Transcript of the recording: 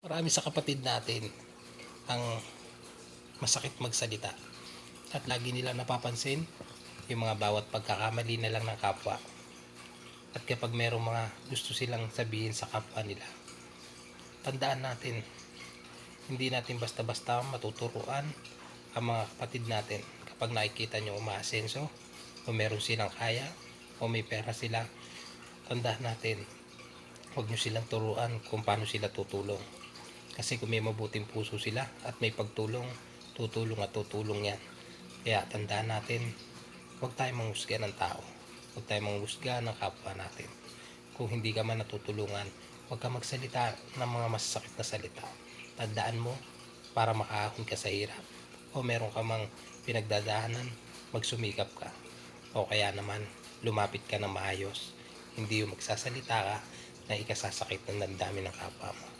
Marami sa kapatid natin ang masakit magsalita at lagi nila napapansin yung mga bawat pagkakamali na lang ng kapwa. At kapag merong mga gusto silang sabihin sa kapwa nila, tandaan natin, hindi natin basta-basta matuturuan ang mga kapatid natin. Kapag nakikita nyo umaasenso o meron silang kaya o may pera sila, tandaan natin, huwag nyo silang turuan kung paano sila tutulong. Kasi kung may mabuting puso sila at may pagtulong, tutulong at tutulong yan. Kaya tandaan natin, huwag tayong manghusga ng tao. Huwag tayong manghusga ng kapwa natin. Kung hindi ka man natutulungan, huwag ka magsalita ng mga masasakit na salita. Tandaan mo, para makaahon ka sa hirap o meron ka mang pinagdadaanan, magsumikap ka. O kaya naman, lumapit ka ng maayos. Hindi yung magsasalita ka na ikasasakit ng damdamin ng kapwa mo.